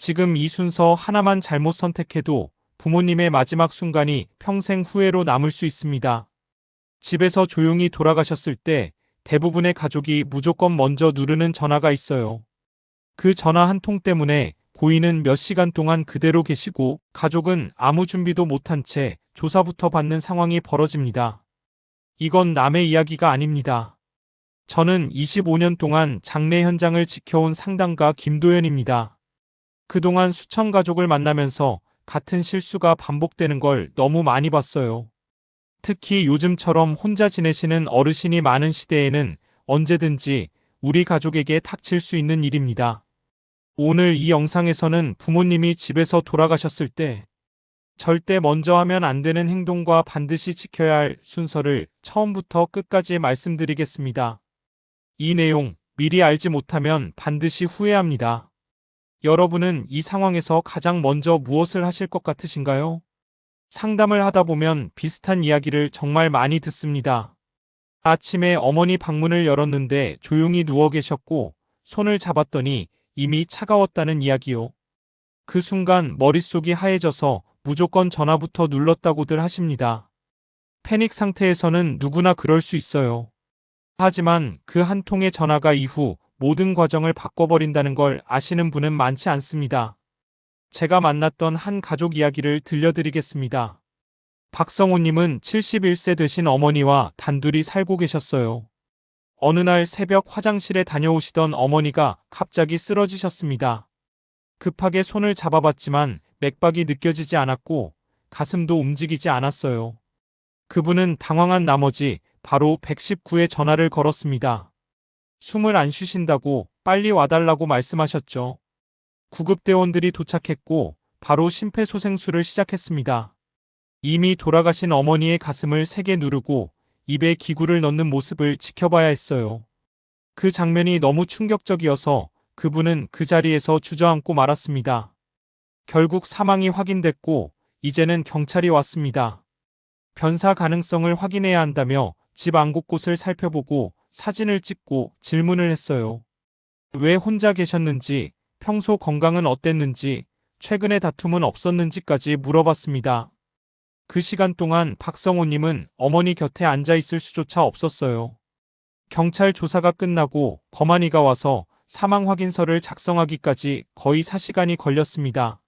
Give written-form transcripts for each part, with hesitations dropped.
지금 이 순서 하나만 잘못 선택해도 부모님의 마지막 순간이 평생 후회로 남을 수 있습니다. 집에서 조용히 돌아가셨을 때 대부분의 가족이 무조건 먼저 누르는 전화가 있어요. 그 전화 한 통 때문에 고인은 몇 시간 동안 그대로 계시고 가족은 아무 준비도 못한 채 조사부터 받는 상황이 벌어집니다. 이건 남의 이야기가 아닙니다. 저는 25년 동안 장례 현장을 지켜온 상담가 김도연입니다. 그동안 수천 가족을 만나면서 같은 실수가 반복되는 걸 너무 많이 봤어요. 특히 요즘처럼 혼자 지내시는 어르신이 많은 시대에는 언제든지 우리 가족에게 닥칠 수 있는 일입니다. 오늘 이 영상에서는 부모님이 집에서 돌아가셨을 때 절대 먼저 하면 안 되는 행동과 반드시 지켜야 할 순서를 처음부터 끝까지 말씀드리겠습니다. 이 내용 미리 알지 못하면 반드시 후회합니다. 여러분은 이 상황에서 가장 먼저 무엇을 하실 것 같으신가요? 상담을 하다 보면 비슷한 이야기를 정말 많이 듣습니다. 아침에 어머니 방문을 열었는데 조용히 누워 계셨고 손을 잡았더니 이미 차가웠다는 이야기요. 그 순간 머릿속이 하얘져서 무조건 전화부터 눌렀다고들 하십니다. 패닉 상태에서는 누구나 그럴 수 있어요. 하지만 그 한 통의 전화가 이후 모든 과정을 바꿔버린다는 걸 아시는 분은 많지 않습니다. 제가 만났던 한 가족 이야기를 들려드리겠습니다. 박성호님은 71세 되신 어머니와 단둘이 살고 계셨어요. 어느 날 새벽 화장실에 다녀오시던 어머니가 갑자기 쓰러지셨습니다. 급하게 손을 잡아봤지만 맥박이 느껴지지 않았고 가슴도 움직이지 않았어요. 그분은 당황한 나머지 바로 119에 전화를 걸었습니다. 숨을 안 쉬신다고 빨리 와달라고 말씀하셨죠. 구급대원들이 도착했고 바로 심폐소생술을 시작했습니다. 이미 돌아가신 어머니의 가슴을 세게 누르고 입에 기구를 넣는 모습을 지켜봐야 했어요. 그 장면이 너무 충격적이어서 그분은 그 자리에서 주저앉고 말았습니다. 결국 사망이 확인됐고 이제는 경찰이 왔습니다. 변사 가능성을 확인해야 한다며 집 안 곳곳을 살펴보고 사진을 찍고 질문을 했어요. 왜 혼자 계셨는지, 평소 건강은 어땠는지, 최근에 다툼은 없었는지까지 물어봤습니다. 그 시간 동안 박성호님은 어머니 곁에 앉아 있을 수조차 없었어요. 경찰 조사가 끝나고 검안이가 와서 사망 확인서를 작성하기까지 거의 4시간이 걸렸습니다.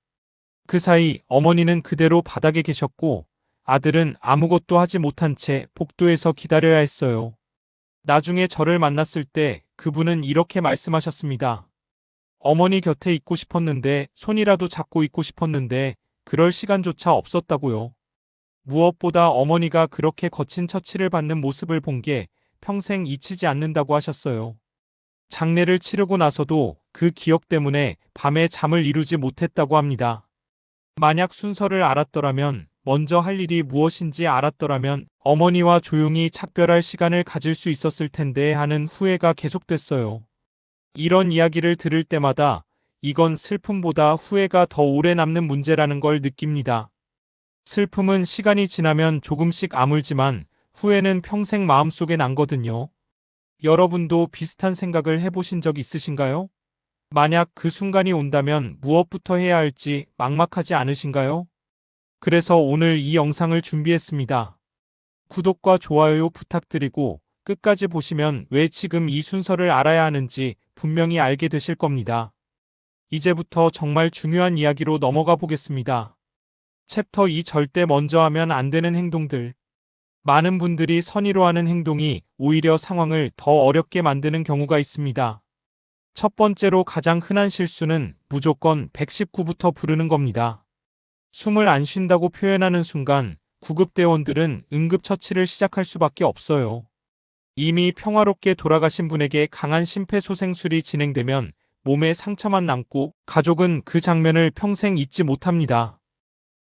그 사이 어머니는 그대로 바닥에 계셨고 아들은 아무것도 하지 못한 채 복도에서 기다려야 했어요. 나중에 저를 만났을 때 그분은 이렇게 말씀하셨습니다. 어머니 곁에 있고 싶었는데 손이라도 잡고 있고 싶었는데 그럴 시간조차 없었다고요. 무엇보다 어머니가 그렇게 거친 처치를 받는 모습을 본 게 평생 잊히지 않는다고 하셨어요. 장례를 치르고 나서도 그 기억 때문에 밤에 잠을 이루지 못했다고 합니다. 만약 순서를 알았더라면, 먼저 할 일이 무엇인지 알았더라면 어머니와 조용히 작별할 시간을 가질 수 있었을 텐데 하는 후회가 계속됐어요. 이런 이야기를 들을 때마다 이건 슬픔보다 후회가 더 오래 남는 문제라는 걸 느낍니다. 슬픔은 시간이 지나면 조금씩 아물지만 후회는 평생 마음속에 남거든요. 여러분도 비슷한 생각을 해보신 적 있으신가요? 만약 그 순간이 온다면 무엇부터 해야 할지 막막하지 않으신가요? 그래서 오늘 이 영상을 준비했습니다. 구독과 좋아요 부탁드리고 끝까지 보시면 왜 지금 이 순서를 알아야 하는지 분명히 알게 되실 겁니다. 이제부터 정말 중요한 이야기로 넘어가 보겠습니다. 챕터 2 절대 먼저 하면 안 되는 행동들. 많은 분들이 선의로 하는 행동이 오히려 상황을 더 어렵게 만드는 경우가 있습니다. 첫 번째로 가장 흔한 실수는 무조건 119부터 부르는 겁니다. 숨을 안 쉰다고 표현하는 순간 구급대원들은 응급처치를 시작할 수밖에 없어요. 이미 평화롭게 돌아가신 분에게 강한 심폐소생술이 진행되면 몸에 상처만 남고 가족은 그 장면을 평생 잊지 못합니다.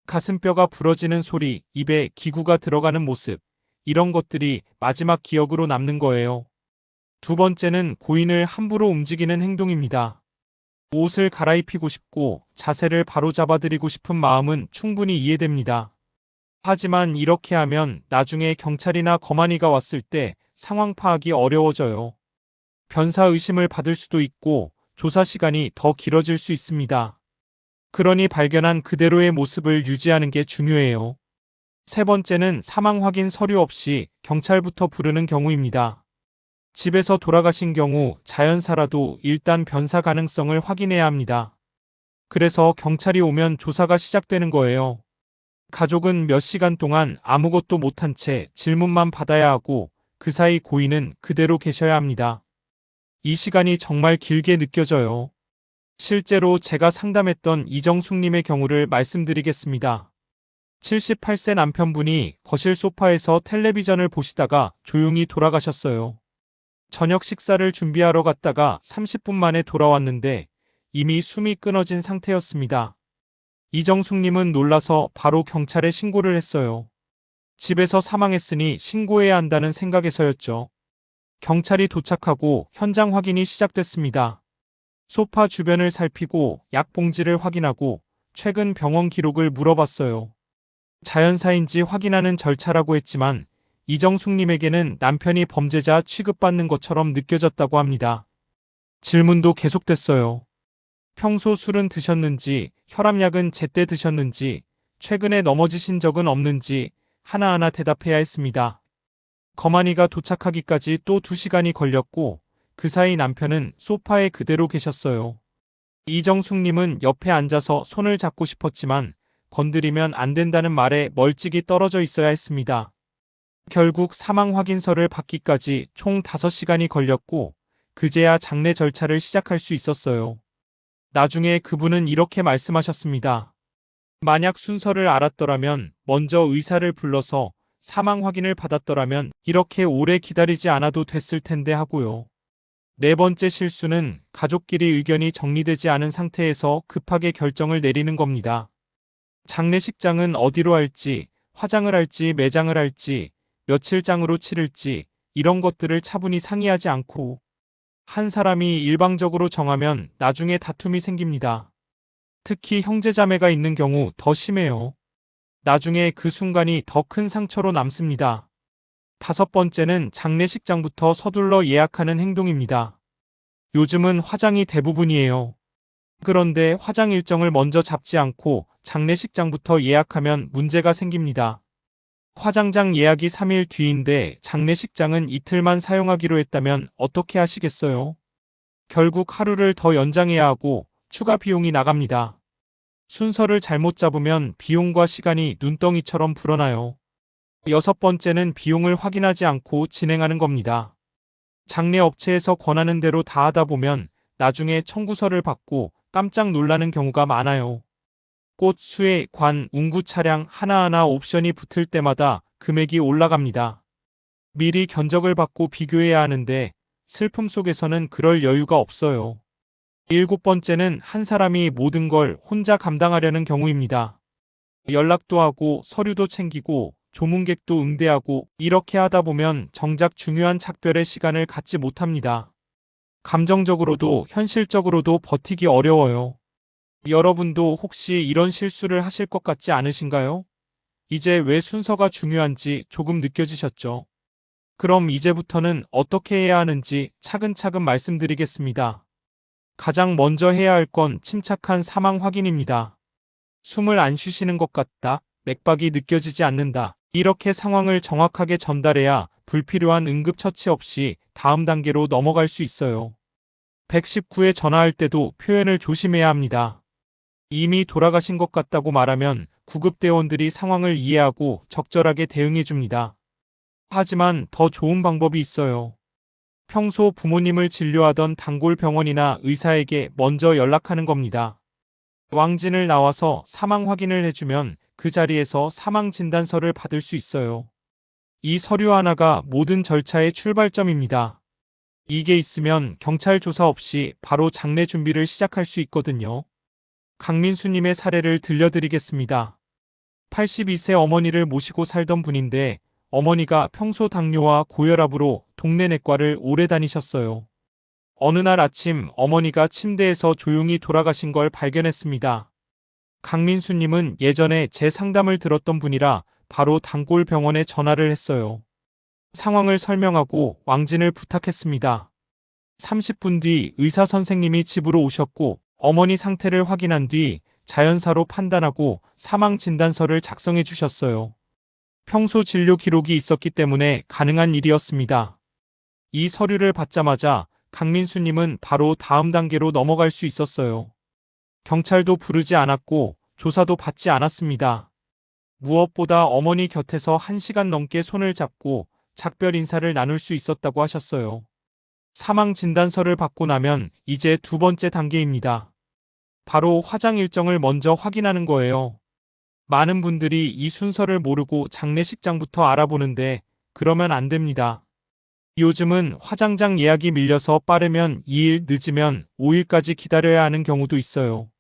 가슴뼈가 부러지는 소리, 입에 기구가 들어가는 모습, 이런 것들이 마지막 기억으로 남는 거예요. 두 번째는 고인을 함부로 움직이는 행동입니다. 옷을 갈아입히고 싶고 자세를 바로 잡아드리고 싶은 마음은 충분히 이해됩니다. 하지만 이렇게 하면 나중에 경찰이나 검안이가 왔을 때 상황 파악이 어려워져요. 변사 의심을 받을 수도 있고 조사 시간이 더 길어질 수 있습니다. 그러니 발견한 그대로의 모습을 유지하는 게 중요해요. 세 번째는 사망 확인 서류 없이 경찰부터 부르는 경우입니다. 집에서 돌아가신 경우 자연사라도 일단 변사 가능성을 확인해야 합니다. 그래서 경찰이 오면 조사가 시작되는 거예요. 가족은 몇 시간 동안 아무것도 못한 채 질문만 받아야 하고 그 사이 고인은 그대로 계셔야 합니다. 이 시간이 정말 길게 느껴져요. 실제로 제가 상담했던 이정숙님의 경우를 말씀드리겠습니다. 78세 남편분이 거실 소파에서 텔레비전을 보시다가 조용히 돌아가셨어요. 저녁 식사를 준비하러 갔다가 30분 만에 돌아왔는데 이미 숨이 끊어진 상태였습니다. 이정숙님은 놀라서 바로 경찰에 신고를 했어요. 집에서 사망했으니 신고해야 한다는 생각에서였죠. 경찰이 도착하고 현장 확인이 시작됐습니다. 소파 주변을 살피고 약 봉지를 확인하고 최근 병원 기록을 물어봤어요. 자연사인지 확인하는 절차라고 했지만 이정숙님에게는 남편이 범죄자 취급받는 것처럼 느껴졌다고 합니다. 질문도 계속됐어요. 평소 술은 드셨는지, 혈압약은 제때 드셨는지, 최근에 넘어지신 적은 없는지 하나하나 대답해야 했습니다. 거만이가 도착하기까지 또 2시간이 걸렸고 그 사이 남편은 소파에 그대로 계셨어요. 이정숙님은 옆에 앉아서 손을 잡고 싶었지만 건드리면 안 된다는 말에 멀찍이 떨어져 있어야 했습니다. 결국 사망 확인서를 받기까지 총 5시간이 걸렸고 그제야 장례 절차를 시작할 수 있었어요. 나중에 그분은 이렇게 말씀하셨습니다. 만약 순서를 알았더라면 먼저 의사를 불러서 사망 확인을 받았더라면 이렇게 오래 기다리지 않아도 됐을 텐데 하고요. 네 번째 실수는 가족끼리 의견이 정리되지 않은 상태에서 급하게 결정을 내리는 겁니다. 장례식장은 어디로 할지, 화장을 할지, 매장을 할지, 며칠장으로 치를지 이런 것들을 차분히 상의하지 않고 한 사람이 일방적으로 정하면 나중에 다툼이 생깁니다. 특히 형제자매가 있는 경우 더 심해요. 나중에 그 순간이 더 큰 상처로 남습니다. 5번째는 장례식장부터 서둘러 예약하는 행동입니다. 요즘은 화장이 대부분이에요. 그런데 화장 일정을 먼저 잡지 않고 장례식장부터 예약하면 문제가 생깁니다. 화장장 예약이 3일 뒤인데 장례식장은 이틀만 사용하기로 했다면 어떻게 하시겠어요? 결국 하루를 더 연장해야 하고 추가 비용이 나갑니다. 순서를 잘못 잡으면 비용과 시간이 눈덩이처럼 불어나요. 6번째는 비용을 확인하지 않고 진행하는 겁니다. 장례 업체에서 권하는 대로 다 하다 보면 나중에 청구서를 받고 깜짝 놀라는 경우가 많아요. 꽃, 수혜, 관, 운구 차량 하나하나 옵션이 붙을 때마다 금액이 올라갑니다. 미리 견적을 받고 비교해야 하는데 슬픔 속에서는 그럴 여유가 없어요. 7번째는 한 사람이 모든 걸 혼자 감당하려는 경우입니다. 연락도 하고 서류도 챙기고 조문객도 응대하고 이렇게 하다 보면 정작 중요한 작별의 시간을 갖지 못합니다. 감정적으로도 현실적으로도 버티기 어려워요. 여러분도 혹시 이런 실수를 하실 것 같지 않으신가요? 이제 왜 순서가 중요한지 조금 느껴지셨죠? 그럼 이제부터는 어떻게 해야 하는지 차근차근 말씀드리겠습니다. 가장 먼저 해야 할 건 침착한 사망 확인입니다. 숨을 안 쉬시는 것 같다, 맥박이 느껴지지 않는다. 이렇게 상황을 정확하게 전달해야 불필요한 응급처치 없이 다음 단계로 넘어갈 수 있어요. 119에 전화할 때도 표현을 조심해야 합니다. 이미 돌아가신 것 같다고 말하면 구급대원들이 상황을 이해하고 적절하게 대응해 줍니다. 하지만 더 좋은 방법이 있어요. 평소 부모님을 진료하던 단골병원이나 의사에게 먼저 연락하는 겁니다. 왕진을 나와서 사망 확인을 해주면 그 자리에서 사망 진단서를 받을 수 있어요. 이 서류 하나가 모든 절차의 출발점입니다. 이게 있으면 경찰 조사 없이 바로 장례 준비를 시작할 수 있거든요. 강민수님의 사례를 들려드리겠습니다. 82세 어머니를 모시고 살던 분인데 어머니가 평소 당뇨와 고혈압으로 동네 내과를 오래 다니셨어요. 어느 날 아침 어머니가 침대에서 조용히 돌아가신 걸 발견했습니다. 강민수님은 예전에 제 상담을 들었던 분이라 바로 단골 병원에 전화를 했어요. 상황을 설명하고 왕진을 부탁했습니다. 30분 뒤 의사 선생님이 집으로 오셨고 어머니 상태를 확인한 뒤 자연사로 판단하고 사망 진단서를 작성해 주셨어요. 평소 진료 기록이 있었기 때문에 가능한 일이었습니다. 이 서류를 받자마자 강민수님은 바로 다음 단계로 넘어갈 수 있었어요. 경찰도 부르지 않았고 조사도 받지 않았습니다. 무엇보다 어머니 곁에서 1시간 넘게 손을 잡고 작별 인사를 나눌 수 있었다고 하셨어요. 사망 진단서를 받고 나면 이제 두 번째 단계입니다. 바로 화장 일정을 먼저 확인하는 거예요. 많은 분들이 이 순서를 모르고 장례식장부터 알아보는데 그러면 안 됩니다. 요즘은 화장장 예약이 밀려서 빠르면 2일, 늦으면 5일까지 기다려야 하는 경우도 있어요.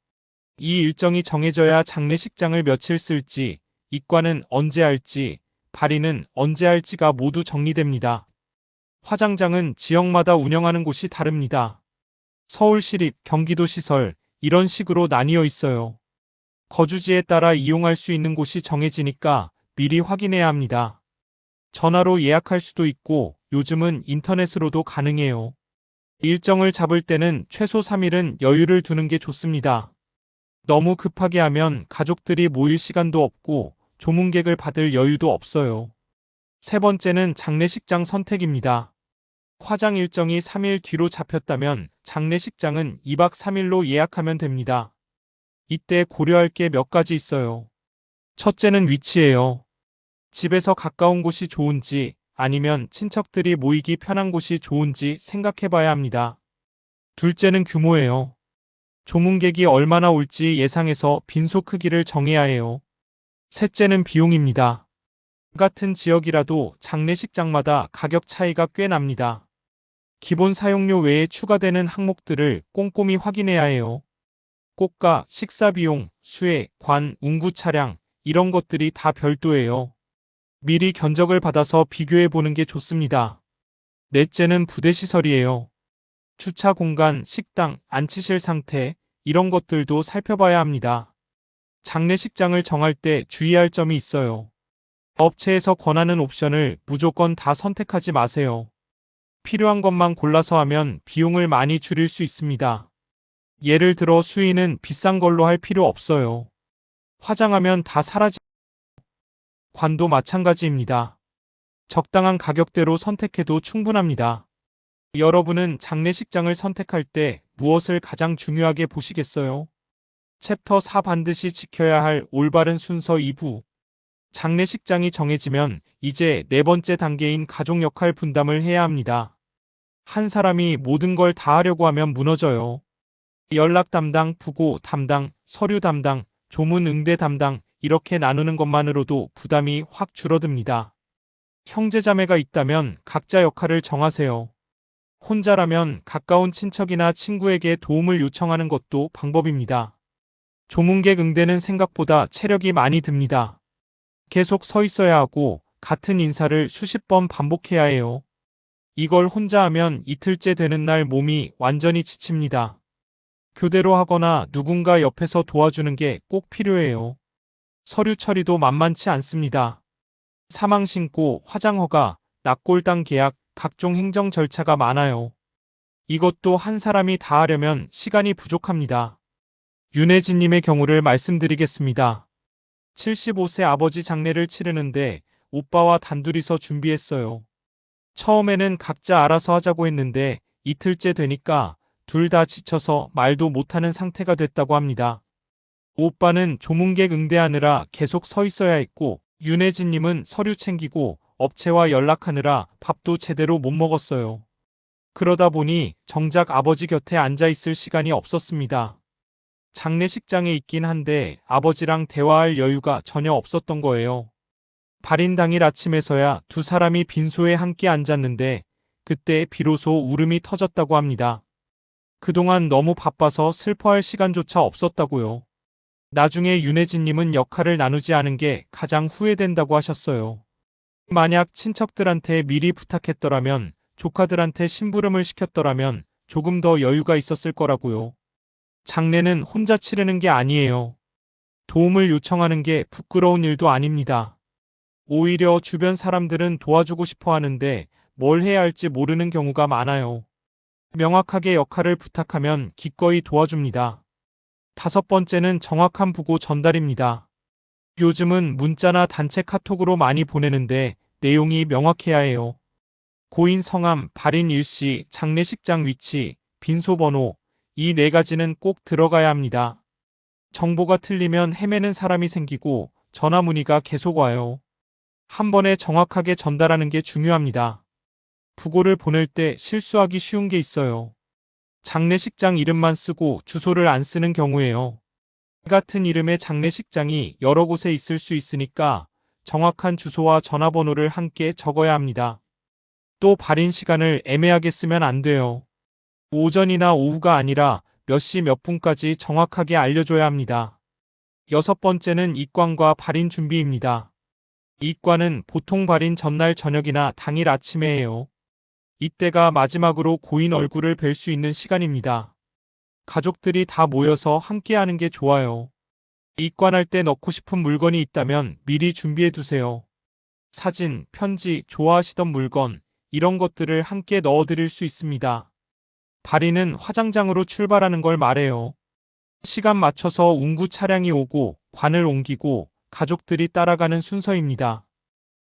이 일정이 정해져야 장례식장을 며칠 쓸지, 입관은 언제 할지, 발인은 언제 할지가 모두 정리됩니다. 화장장은 지역마다 운영하는 곳이 다릅니다. 서울시립, 경기도시설, 이런 식으로 나뉘어 있어요. 거주지에 따라 이용할 수 있는 곳이 정해지니까 미리 확인해야 합니다. 전화로 예약할 수도 있고 요즘은 인터넷으로도 가능해요. 일정을 잡을 때는 최소 3일은 여유를 두는 게 좋습니다. 너무 급하게 하면 가족들이 모일 시간도 없고 조문객을 받을 여유도 없어요. 세 번째는 장례식장 선택입니다. 화장 일정이 3일 뒤로 잡혔다면 장례식장은 2박 3일로 예약하면 됩니다. 이때 고려할 게 몇 가지 있어요. 첫째는 위치예요. 집에서 가까운 곳이 좋은지 아니면 친척들이 모이기 편한 곳이 좋은지 생각해 봐야 합니다. 둘째는 규모예요. 조문객이 얼마나 올지 예상해서 빈소 크기를 정해야 해요. 셋째는 비용입니다. 같은 지역이라도 장례식장마다 가격 차이가 꽤 납니다. 기본 사용료 외에 추가되는 항목들을 꼼꼼히 확인해야 해요. 꽃가, 식사 비용, 수혜, 관, 운구 차량, 이런 것들이 다 별도예요. 미리 견적을 받아서 비교해 보는 게 좋습니다. 넷째는 부대시설이에요. 주차 공간, 식당, 안치실 상태, 이런 것들도 살펴봐야 합니다. 장례식장을 정할 때 주의할 점이 있어요. 업체에서 권하는 옵션을 무조건 다 선택하지 마세요. 필요한 것만 골라서 하면 비용을 많이 줄일 수 있습니다. 예를 들어 수의는 비싼 걸로 할 필요 없어요. 화장하면 다 사라지. 관도 마찬가지입니다. 적당한 가격대로 선택해도 충분합니다. 여러분은 장례식장을 선택할 때 무엇을 가장 중요하게 보시겠어요? 챕터 4 반드시 지켜야 할 올바른 순서 2부. 장례식장이 정해지면 이제 네 번째 단계인 가족 역할 분담을 해야 합니다. 한 사람이 모든 걸 다 하려고 하면 무너져요. 연락 담당, 부고 담당, 서류 담당, 조문 응대 담당 이렇게 나누는 것만으로도 부담이 확 줄어듭니다. 형제자매가 있다면 각자 역할을 정하세요. 혼자라면 가까운 친척이나 친구에게 도움을 요청하는 것도 방법입니다. 조문객 응대는 생각보다 체력이 많이 듭니다. 계속 서 있어야 하고 같은 인사를 수십 번 반복해야 해요. 이걸 혼자 하면 이틀째 되는 날 몸이 완전히 지칩니다. 교대로 하거나 누군가 옆에서 도와주는 게 꼭 필요해요. 서류 처리도 만만치 않습니다. 사망신고, 화장허가, 납골당 계약, 각종 행정 절차가 많아요. 이것도 한 사람이 다 하려면 시간이 부족합니다. 윤혜진님의 경우를 말씀드리겠습니다. 75세 아버지 장례를 치르는데 오빠와 단둘이서 준비했어요. 처음에는 각자 알아서 하자고 했는데 이틀째 되니까 둘 다 지쳐서 말도 못하는 상태가 됐다고 합니다. 오빠는 조문객 응대하느라 계속 서 있어야 했고 윤혜진님은 서류 챙기고 업체와 연락하느라 밥도 제대로 못 먹었어요. 그러다 보니 정작 아버지 곁에 앉아 있을 시간이 없었습니다. 장례식장에 있긴 한데 아버지랑 대화할 여유가 전혀 없었던 거예요. 발인 당일 아침에서야 두 사람이 빈소에 함께 앉았는데 그때 비로소 울음이 터졌다고 합니다. 그동안 너무 바빠서 슬퍼할 시간조차 없었다고요. 나중에 윤혜진님은 역할을 나누지 않은 게 가장 후회된다고 하셨어요. 만약 친척들한테 미리 부탁했더라면, 조카들한테 심부름을 시켰더라면 조금 더 여유가 있었을 거라고요. 장례는 혼자 치르는 게 아니에요. 도움을 요청하는 게 부끄러운 일도 아닙니다. 오히려 주변 사람들은 도와주고 싶어 하는데 뭘 해야 할지 모르는 경우가 많아요. 명확하게 역할을 부탁하면 기꺼이 도와줍니다. 5번째는 정확한 부고 전달입니다. 요즘은 문자나 단체 카톡으로 많이 보내는데 내용이 명확해야 해요. 고인 성함, 발인 일시, 장례식장 위치, 빈소번호, 이 4가지는 꼭 들어가야 합니다. 정보가 틀리면 헤매는 사람이 생기고 전화 문의가 계속 와요. 한 번에 정확하게 전달하는 게 중요합니다. 부고를 보낼 때 실수하기 쉬운 게 있어요. 장례식장 이름만 쓰고 주소를 안 쓰는 경우에요. 같은 이름의 장례식장이 여러 곳에 있을 수 있으니까 정확한 주소와 전화번호를 함께 적어야 합니다. 또 발인 시간을 애매하게 쓰면 안 돼요. 오전이나 오후가 아니라 몇 시 몇 분까지 정확하게 알려줘야 합니다. 6번째는 입관과 발인 준비입니다. 입관은 보통 발인 전날 저녁이나 당일 아침에 해요. 이때가 마지막으로 고인 얼굴을 뵐 수 있는 시간입니다. 가족들이 다 모여서 함께 하는 게 좋아요. 입관할 때 넣고 싶은 물건이 있다면 미리 준비해 두세요. 사진, 편지, 좋아하시던 물건, 이런 것들을 함께 넣어드릴 수 있습니다. 발인은 화장장으로 출발하는 걸 말해요. 시간 맞춰서 운구 차량이 오고 관을 옮기고 가족들이 따라가는 순서입니다.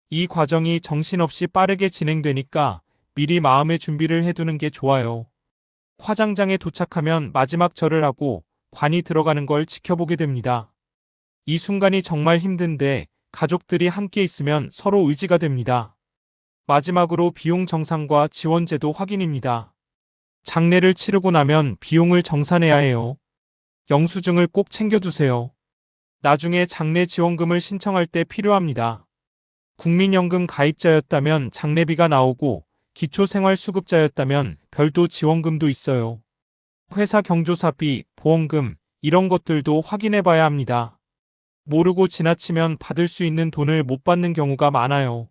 이 과정이 정신없이 빠르게 진행되니까 미리 마음의 준비를 해두는 게 좋아요. 화장장에 도착하면 마지막 절을 하고 관이 들어가는 걸 지켜보게 됩니다. 이 순간이 정말 힘든데 가족들이 함께 있으면 서로 의지가 됩니다. 마지막으로 비용 정산과 지원제도 확인입니다. 장례를 치르고 나면 비용을 정산해야 해요. 영수증을 꼭 챙겨두세요. 나중에 장례 지원금을 신청할 때 필요합니다. 국민연금 가입자였다면 장례비가 나오고 기초생활수급자였다면 별도 지원금도 있어요. 회사 경조사비, 보험금, 이런 것들도 확인해 봐야 합니다. 모르고 지나치면 받을 수 있는 돈을 못 받는 경우가 많아요.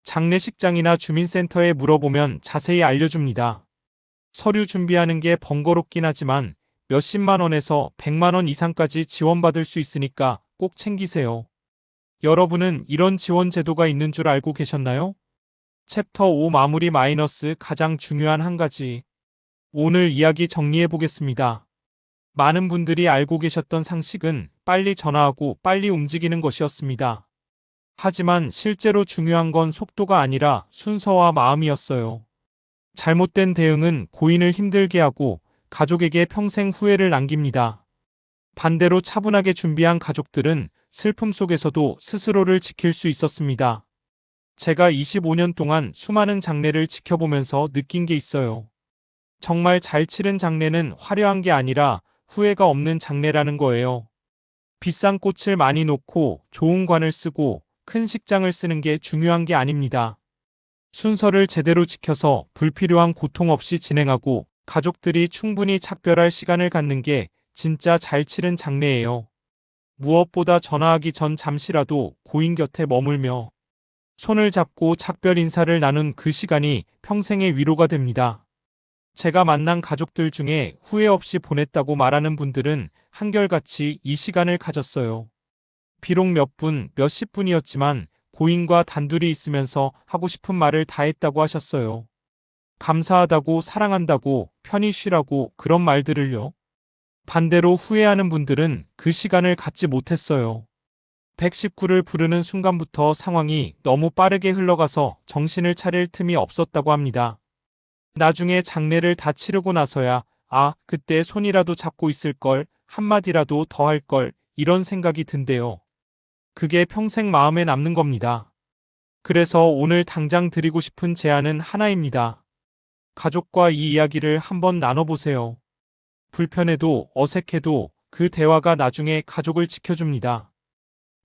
장례식장이나 주민센터에 물어보면 자세히 알려줍니다. 서류 준비하는 게 번거롭긴 하지만 몇십만 원에서 100만 원 이상까지 지원받을 수 있으니까 꼭 챙기세요. 여러분은 이런 지원 제도가 있는 줄 알고 계셨나요? 챕터 5 마무리 마이너스 가장 중요한 한 가지. 오늘 이야기 정리해 보겠습니다. 많은 분들이 알고 계셨던 상식은 빨리 전화하고 빨리 움직이는 것이었습니다. 하지만 실제로 중요한 건 속도가 아니라 순서와 마음이었어요. 잘못된 대응은 고인을 힘들게 하고 가족에게 평생 후회를 남깁니다. 반대로 차분하게 준비한 가족들은 슬픔 속에서도 스스로를 지킬 수 있었습니다. 제가 25년 동안 수많은 장례를 지켜보면서 느낀 게 있어요. 정말 잘 치른 장례는 화려한 게 아니라 후회가 없는 장례라는 거예요. 비싼 꽃을 많이 놓고 좋은 관을 쓰고 큰 식장을 쓰는 게 중요한 게 아닙니다. 순서를 제대로 지켜서 불필요한 고통 없이 진행하고 가족들이 충분히 작별할 시간을 갖는 게 진짜 잘 치른 장례예요. 무엇보다 전화하기 전 잠시라도 고인 곁에 머물며 손을 잡고 작별 인사를 나눈 그 시간이 평생의 위로가 됩니다. 제가 만난 가족들 중에 후회 없이 보냈다고 말하는 분들은 한결같이 이 시간을 가졌어요. 비록 몇 분, 몇십 분이었지만 고인과 단둘이 있으면서 하고 싶은 말을 다 했다고 하셨어요. 감사하다고, 사랑한다고, 편히 쉬라고 그런 말들을요. 반대로 후회하는 분들은 그 시간을 갖지 못했어요. 119를 부르는 순간부터 상황이 너무 빠르게 흘러가서 정신을 차릴 틈이 없었다고 합니다. 나중에 장례를 다 치르고 나서야 그때 손이라도 잡고 있을 걸, 한마디라도 더 할 걸, 이런 생각이 든대요. 그게 평생 마음에 남는 겁니다. 그래서 오늘 당장 드리고 싶은 제안은 하나입니다. 가족과 이 이야기를 한번 나눠보세요. 불편해도 어색해도 그 대화가 나중에 가족을 지켜줍니다.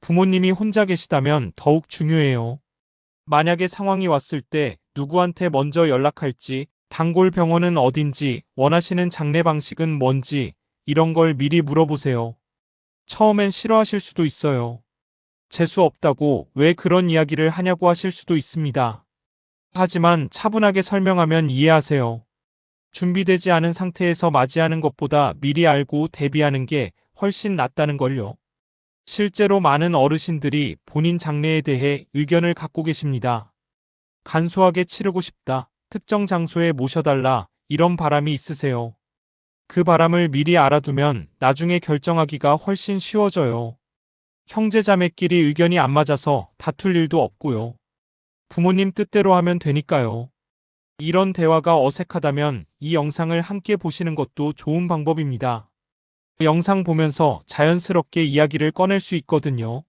부모님이 혼자 계시다면 더욱 중요해요. 만약에 상황이 왔을 때 누구한테 먼저 연락할지, 단골 병원은 어딘지, 원하시는 장례 방식은 뭔지, 이런 걸 미리 물어보세요. 처음엔 싫어하실 수도 있어요. 재수 없다고 왜 그런 이야기를 하냐고 하실 수도 있습니다. 하지만 차분하게 설명하면 이해하세요. 준비되지 않은 상태에서 맞이하는 것보다 미리 알고 대비하는 게 훨씬 낫다는 걸요. 실제로 많은 어르신들이 본인 장래에 대해 의견을 갖고 계십니다. 간소하게 치르고 싶다, 특정 장소에 모셔달라, 이런 바람이 있으세요. 그 바람을 미리 알아두면 나중에 결정하기가 훨씬 쉬워져요. 형제자매끼리 의견이 안 맞아서 다툴 일도 없고요. 부모님 뜻대로 하면 되니까요. 이런 대화가 어색하다면 이 영상을 함께 보시는 것도 좋은 방법입니다. 영상 보면서 자연스럽게 이야기를 꺼낼 수 있거든요.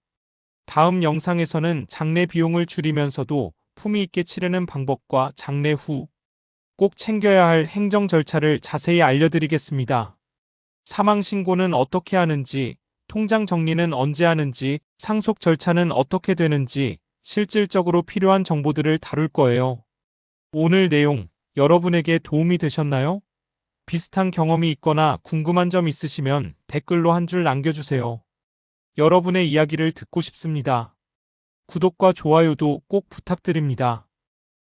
다음 영상에서는 장례 비용을 줄이면서도 품위 있게 치르는 방법과 장례 후 꼭 챙겨야 할 행정 절차를 자세히 알려드리겠습니다. 사망 신고는 어떻게 하는지, 통장 정리는 언제 하는지, 상속 절차는 어떻게 되는지 실질적으로 필요한 정보들을 다룰 거예요. 오늘 내용 여러분에게 도움이 되셨나요? 비슷한 경험이 있거나 궁금한 점 있으시면 댓글로 한 줄 남겨주세요. 여러분의 이야기를 듣고 싶습니다. 구독과 좋아요도 꼭 부탁드립니다.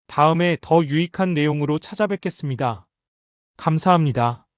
다음에 더 유익한 내용으로 찾아뵙겠습니다. 감사합니다.